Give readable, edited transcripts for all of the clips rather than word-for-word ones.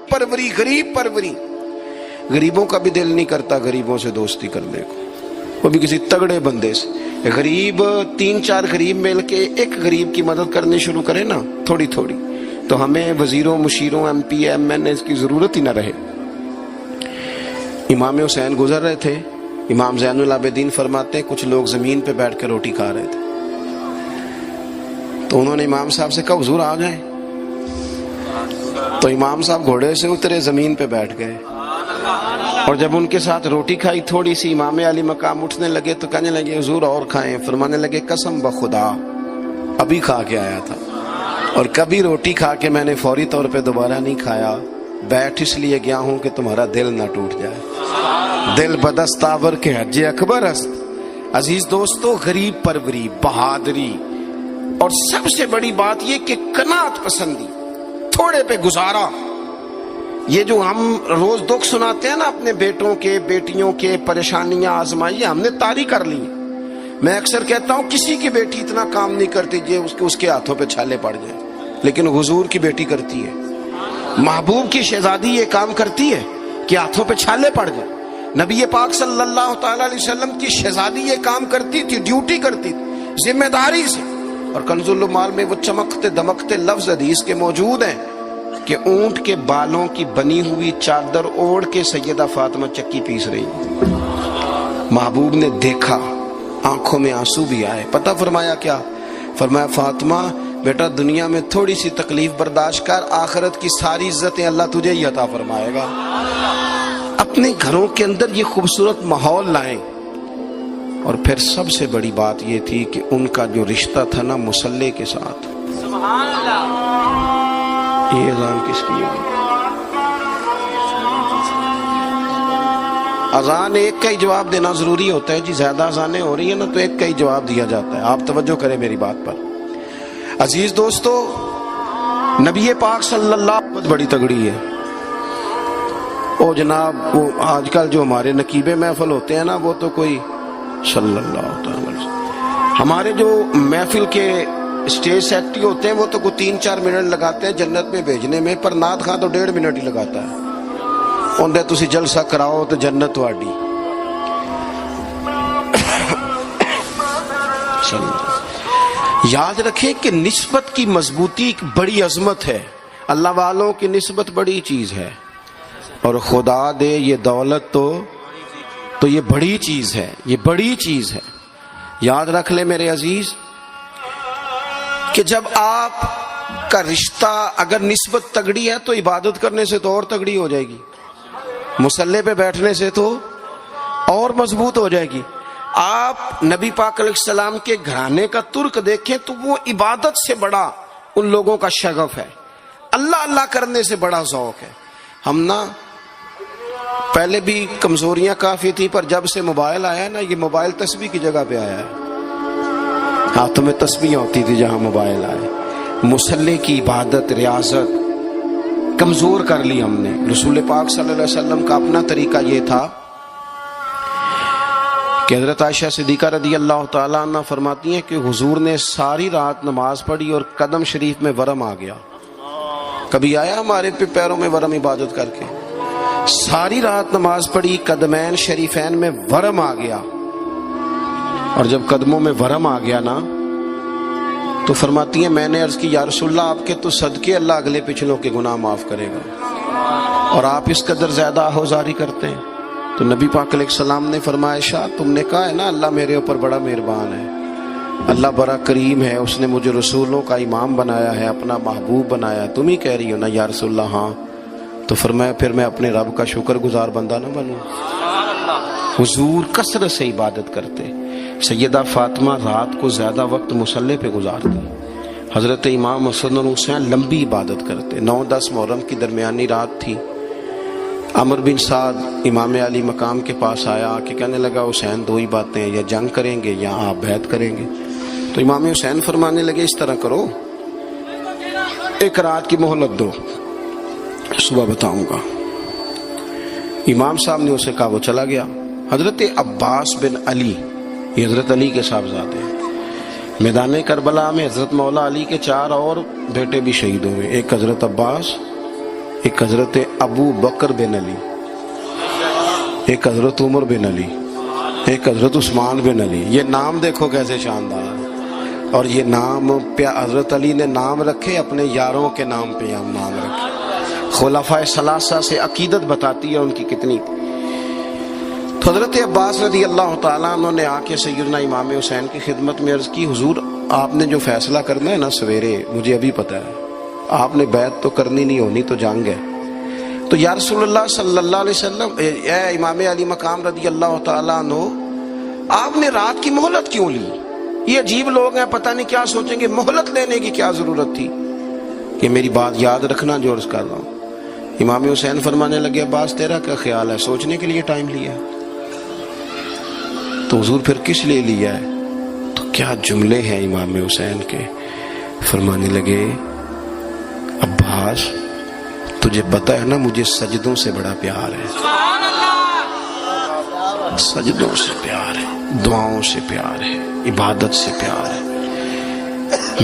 پروری، غریب پروری. غریبوں کا بھی دل نہیں کرتا غریبوں سے دوستی کرنے کو، وہ بھی کسی تگڑے بندے سے. غریب 3-4 غریب مل کے ایک غریب کی مدد کرنی شروع کرے نا تھوڑی تھوڑی، تو ہمیں وزیروں، مشیروں، ایم پی، ایم این اے کی ضرورت ہی نہ رہے. امام حسین گزر رہے تھے. امام زین العابدین فرماتے ہیں کچھ لوگ زمین پہ بیٹھ کے روٹی کھا رہے تھے، تو انہوں نے امام صاحب سے کہا حضور آ جائیں. تو امام صاحب گھوڑے سے اترے، زمین پہ بیٹھ گئے، اور جب ان کے ساتھ روٹی کھائی تھوڑی سی، امام علی مقام اٹھنے لگے تو کہنے لگے حضور اور کھائیں. فرمانے لگے قسم بخدا ابھی کھا کے آیا تھا، اور کبھی روٹی کھا کے میں نے فوری طور پہ دوبارہ نہیں کھایا. بیٹھ اس لیے گیا ہوں کہ تمہارا دل نہ ٹوٹ جائے. دل بدستاور کے حج اکبر است. عزیز دوستو، غریب پروری، بہادری، اور سب سے بڑی بات یہ کہ قناعت پسندی، تھوڑے پہ گزارا. یہ جو ہم روز دکھ سناتے ہیں نا اپنے بیٹوں کے، بیٹیوں کے، پریشانیاں، آزمائیاں ہم نے طاری کر لی. میں اکثر کہتا ہوں کسی کی بیٹی اتنا کام نہیں کرتی اس کے ہاتھوں پہ چھالے پڑ جائیں، لیکن حضور کی بیٹی کرتی ہے. محبوب کی شہزادی یہ کام کرتی ہے کہ ہاتھوں پہ چھالے پڑ جائیں. نبی پاک صلی اللہ تعالی علیہ وسلم کی شہزادی یہ کام کرتی تھی، ڈیوٹی کرتی تھی ذمہ داری سے. اور کنز المال میں وہ چمکتے دمکتے لفظ حدیث کے موجود ہیں کہ اونٹ کے بالوں کی بنی ہوئی چادر اوڑھ کے سیدہ فاطمہ چکی پیس رہی. محبوب نے دیکھا، آنکھوں میں آنسو بھی آئے. پتہ فرمایا کیا؟ فرمایا فاطمہ بیٹا دنیا میں تھوڑی سی تکلیف برداشت کر، آخرت کی ساری عزتیں اللہ تجھے ہی عطا فرمائے گا. اپنے گھروں کے اندر یہ خوبصورت ماحول لائیں. اور پھر سب سے بڑی بات یہ تھی کہ ان کا جو رشتہ تھا نا مصلی کے ساتھ. سبحان اللہ. یہ اذان کس کی ہے؟ اذان ایک کا ہی جواب دینا ضروری ہوتا ہے جی. زیادہ اذانیں ہو رہی ہیں نا تو ایک کا ہی جواب دیا جاتا ہے. آپ توجہ کریں میری بات پر. عزیز دوستو، نبی پاک صلی اللہ بہت بڑی تگڑی ہے. او جناب وہ آج کل جو ہمارے نقیبے محفل ہوتے ہیں نا وہ تو کوئی صلی اللہ تعالی وسلم. ہمارے جو محفل کے اسٹیج سیکٹری ہوتے ہیں وہ تو کوئی 3-4 منٹ لگاتے ہیں جنت میں بھیجنے میں، پر نعت خواں تو 1.5 منٹ ہی لگاتا ہے. اندر تسی جلسہ کراؤ تو جنت واڈی. یاد رکھیں کہ نسبت کی مضبوطی ایک بڑی عظمت ہے. اللہ والوں کی نسبت بڑی چیز ہے، اور خدا دے یہ دولت تو یہ بڑی چیز ہے، یہ بڑی چیز ہے. یاد رکھ لے میرے عزیز کہ جب آپ کا رشتہ اگر نسبت تگڑی ہے تو عبادت کرنے سے تو اور تگڑی ہو جائے گی، مصلی پہ بیٹھنے سے تو اور مضبوط ہو جائے گی. آپ نبی پاک علیہ السلام کے گھرانے کا ترک دیکھیں تو وہ عبادت سے بڑا ان لوگوں کا شغف ہے، اللہ اللہ کرنے سے بڑا ذوق ہے. ہم نا پہلے بھی کمزوریاں کافی تھی، پر جب سے موبائل آیا نا یہ موبائل تسبیح کی جگہ پہ آیا ہے. ہاتھوں میں تسبیحیں ہوتی تھی جہاں موبائل آئے. مصلی کی عبادت، ریاضت کمزور کر لی ہم نے. رسول پاک صلی اللہ علیہ وسلم کا اپنا طریقہ یہ تھا کہ حضرت عائشہ صدیقہ رضی اللہ تعالیٰ عنہ فرماتی ہیں کہ حضور نے ساری رات نماز پڑھی اور قدم شریف میں ورم آ گیا. کبھی آیا ہمارے پہ پیروں میں ورم عبادت کر کے؟ ساری رات نماز پڑھی، قدمین شریفین میں ورم آ گیا. اور جب قدموں میں ورم آ گیا نا تو فرماتی ہیں میں نے عرض کی یا رسول اللہ آپ کے تو صدقے اللہ اگلے پچھلوں کے گناہ معاف کرے گا، اور آپ اس قدر زیادہ آہوزاری کرتے ہیں. تو نبی پاک علیہ السلام نے فرمایا عائشہ تم نے کہا ہے نا اللہ میرے اوپر بڑا مہربان ہے، اللہ بڑا کریم ہے، اس نے مجھے رسولوں کا امام بنایا ہے، اپنا محبوب بنایا ہے، تم ہی کہہ رہی ہو نا یا رسول اللہ؟ ہاں. تو فرمایا پھر میں اپنے رب کا شکر گزار بندہ نہ بنوں. حضور کثرت سے عبادت کرتے. سیدہ فاطمہ رات کو زیادہ وقت مصلی پہ گزارتی. حضرت امام حسن اور حسین لمبی عبادت کرتے. 9-10 محرم کی درمیانی رات تھی. عمر بن سعد امام علی مقام کے پاس آیا کہ کہنے لگا حسین 2 ہی باتیں ہیں، یا جنگ کریں گے یا آپ بیعت کریں گے. تو امام حسین فرمانے لگے اس طرح کرو، ایک رات کی مہلت دو، صبح بتاؤں گا. امام صاحب نے اسے کہا، وہ چلا گیا. حضرت عباس بن علی، یہ حضرت علی کے صاحبزادے ہیں، میدان کربلا میں حضرت مولا علی کے 4 اور بیٹے بھی شہید ہوئے. ایک حضرت عباس، ایک حضرت ابو بکر بن علی، ایک حضرت عمر بن علی، ایک حضرت عثمان بن علی. یہ نام دیکھو کیسے شاندار. اور یہ نام حضرت علی نے نام رکھے اپنے یاروں کے نام پہ ہم نام رکھے. خلفائے ثلاثہ سے عقیدت بتاتی ہے ان کی کتنی. تو حضرت عباس رضی اللہ تعالیٰ عنہ نے آ کے سیدنا امام حسین کی خدمت میں عرض کی، حضور آپ نے جو فیصلہ کرنا ہے نا سویرے، مجھے ابھی پتہ ہے، آپ نے بیعت تو کرنی نہیں، ہونی تو جنگ ہے. تو یا رسول اللہ صلی اللہ علیہ وسلم، اے امام علی مقام رضی اللہ تعالیٰ عنہ، آپ نے رات کی مہلت کیوں لی؟ یہ عجیب لوگ ہیں، پتہ نہیں کیا سوچیں گے، مہلت لینے کی کیا ضرورت تھی؟ کہ میری بات یاد رکھنا جو عرض کر رہا ہوں. امام حسین فرمانے لگے، عباس تیرا کیا خیال ہے؟ سوچنے کے لیے ٹائم لیا ہے تو حضور پھر کس لیے لیا ہے؟ تو کیا جملے ہیں امام حسین کے. فرمانے لگے، عباس تجھے پتہ ہے نا مجھے سجدوں سے بڑا پیار ہے، سجدوں سے پیار ہے، دعاؤں سے پیار ہے، عبادت سے پیار ہے.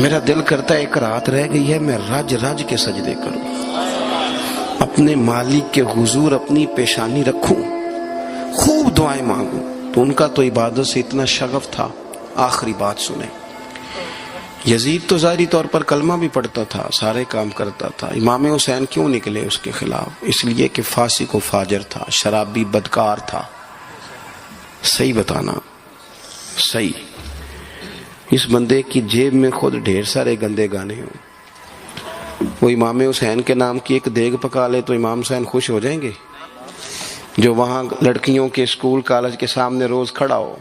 میرا دل کرتا ہے ایک رات رہ گئی ہے میں رج رج کے سجدے کروں، اپنے مالک کے حضور اپنی پیشانی رکھوں، خوب دعائیں مانگوں. تو ان کا تو عبادت سے اتنا شغف تھا. آخری بات سنیں، یزید تو ظاہری طور پر کلمہ بھی پڑھتا تھا، سارے کام کرتا تھا. امام حسین کیوں نکلے اس کے خلاف؟ اس لیے کہ فاسق و فاجر تھا، شرابی بدکار تھا. صحیح بتانا، صحیح. اس بندے کی جیب میں خود ڈھیر سارے گندے گانے ہوں، وہ امام حسین کے نام کی ایک دیگ پکا لے تو امام حسین خوش ہو جائیں گے؟ جو وہاں لڑکیوں کے اسکول کالج کے سامنے روز کھڑا ہو،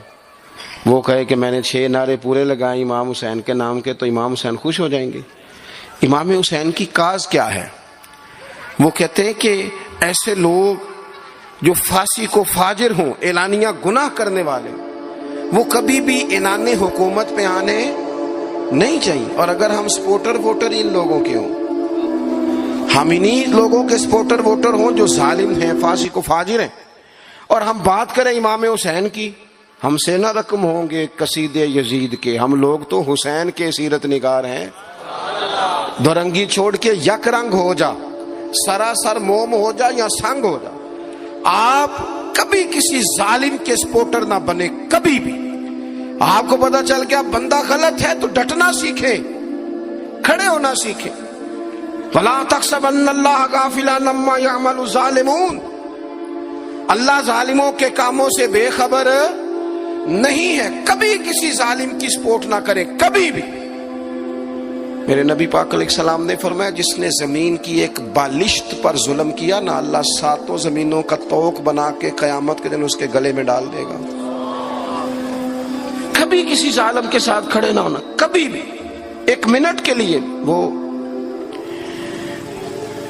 وہ کہے کہ میں نے 6 نعرے پورے لگائے امام حسین کے نام کے، تو امام حسین خوش ہو جائیں گے؟ امام حسین کی کاز کیا ہے؟ وہ کہتے ہیں کہ ایسے لوگ جو فاسق و فاجر ہوں، اعلانیہ گناہ کرنے والے، وہ کبھی بھی عنان حکومت پہ آنے نہیں چاہیے. اور اگر ہم سپورٹر ووٹر ان لوگوں کے ہوں، ہم انہی لوگوں کے سپورٹر ووٹر ہوں جو ظالم ہیں، فاسق و فاجر ہیں، اور ہم بات کریں امام حسین کی، ہم سے نہ رقم ہوں گے قصید یزید کے. ہم لوگ تو حسین کے سیرت نگار ہیں. دورنگی چھوڑ کے یک رنگ ہو جا، سراسر موم ہو جا یا سنگ ہو جا، آپ کبھی کسی ظالم کے سپورٹر نہ بنے. کبھی بھی آپ کو پتا چل گیا بندہ غلط ہے تو ڈٹنا سیکھیں، کھڑے ہونا سیکھیں. وَلَا تَحْسَبَنَّ اللَّهَ غَافِلًا عَمَّا يَعْمَلُ الظَّالِمُونَ، اللہ ظالموں کے کاموں سے بے خبر نہیں ہے. کبھی کسی ظالم کی سپورٹ نہ کرے، کبھی بھی. میرے نبی پاک علیہ السلام نے فرمایا، جس نے زمین کی ایک بالشت پر ظلم کیا نا، اللہ 7 زمینوں کا طوق بنا کے قیامت کے دن اس کے گلے میں ڈال دے گا. کبھی کسی ظالم کے ساتھ کھڑے نہ ہونا، کبھی بھی. ایک منٹ کے لیے. وہ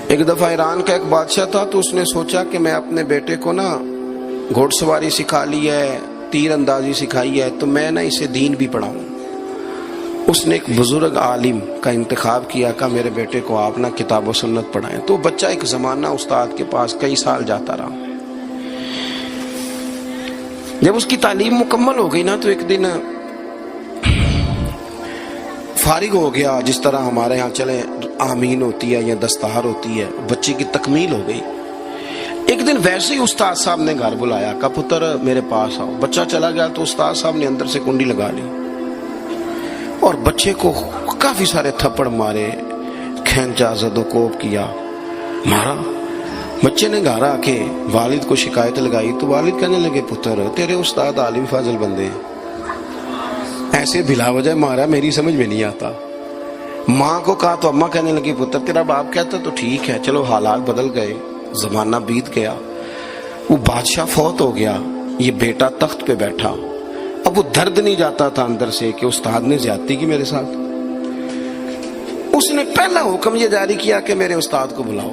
ایک دفعہ ایران کا ایک بادشاہ تھا، تو اس نے سوچا کہ میں اپنے بیٹے کو نا گھوڑ سواری سکھا لی ہے، تیر اندازی سکھائی ہے، تو میں نا اسے دین بھی پڑھاؤں. اس نے ایک بزرگ عالم کا انتخاب کیا کہ میرے بیٹے کو آپ نا کتاب و سنت پڑھائیں. تو بچہ ایک زمانہ استاد کے پاس کئی سال جاتا رہا. جب اس کی تعلیم مکمل ہو گئی نا، تو ایک دن فارغ ہو گیا، جس طرح ہمارے ہاں چلے آمین ہوتی ہے یا دستار ہوتی ہے، بچے کی تکمیل ہو گئی. ایک دن ویسے ہی استاد صاحب نے گھر بلایا، کہا پتر میرے پاس آؤ. بچہ چلا گیا تو استاد صاحب نے اندر سے کنڈی لگا لی اور بچے کو کافی سارے تھپڑ مارے، کھینچا، زد و کوب کیا، مارا. بچے نے گھر آ کے والد کو شکایت لگائی تو والد کہنے لگے، پتر تیرے استاد عالم فاضل بندے ہیں، ایسے بلا وجہ مارا، میری سمجھ میں نہیں آتا. ماں کو کہا تو اماں کہنے لگی، پتر تیرا باپ کہتا تو ٹھیک ہے، چلو حالات بدل گئے، زمانہ بیت گیا، وہ بادشاہ فوت ہو گیا، یہ بیٹا تخت پہ بیٹھا. اب وہ درد نہیں جاتا تھا اندر سے کہ استاد نے زیادتی کی میرے ساتھ. اس نے پہلا حکم یہ جاری کیا کہ میرے استاد کو بلاؤ.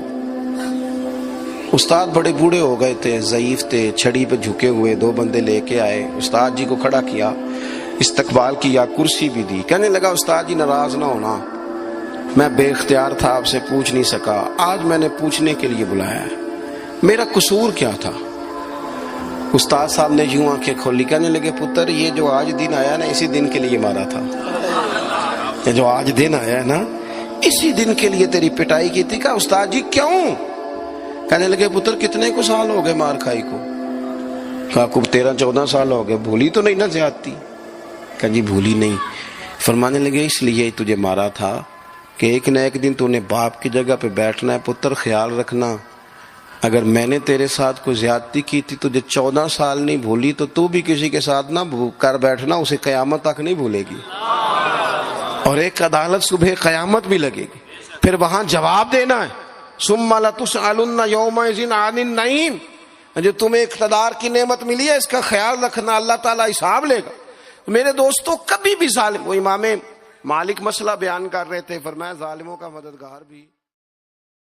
استاد بڑے بوڑھے ہو گئے تھے، ضعیف تھے، چھڑی پہ جھکے ہوئے. 2 بندے لے کے آئے، استاد جی کو کھڑا کیا، استقبال کیا، کرسی بھی دی. کہنے لگا، استاد جی ناراض نہ ہونا، میں بے اختیار تھا، آپ سے پوچھ نہیں سکا، آج میں نے پوچھنے کے لیے بلایا ہے، میرا قصور کیا تھا؟ استاد صاحب نے یوں آنکھیں کھولی، کہنے لگے، پتر یہ جو آج دن آیا نا، اسی دن کے لیے مارا تھا. یہ جو آج دن آیا ہے نا، اسی دن کے لیے تیری پٹائی کی تھی. کہا، استاد جی کیوں؟ کہنے لگے پتر کتنے کو سال ہو گئے مار کھائی کو؟ کہا کو 13-14 سال ہو گئے، بھولی تو نہیں نہ زیادتی؟ کہا جی بھولی نہیں۔ فرمانے لگے اس لیے تجھے مارا تھا کہ ایک نہ ایک دن تو نے باپ کی جگہ پہ بیٹھنا ہے، پتر خیال رکھنا اگر میں نے تیرے ساتھ کوئی زیادتی کی تھی تجھے 14 سال نہیں بھولی تو بھی کسی کے ساتھ نہ کر بیٹھنا، اسے قیامت تک نہیں بھولے گی، اور ایک عدالت صبح قیامت بھی لگے گی، پھر وہاں جواب دینا ہے ثم لتسألن یومئذ عن النعیم۔ جو تمہیں اقتدار کی نعمت ملی ہے اس کا خیال رکھنا، اللہ تعالیٰ حساب لے گا۔ میرے دوستوں کبھی بھی ظالم، وہ امام مالک مسئلہ بیان کر رہے تھے، فرمایا ظالموں کا مددگار بھی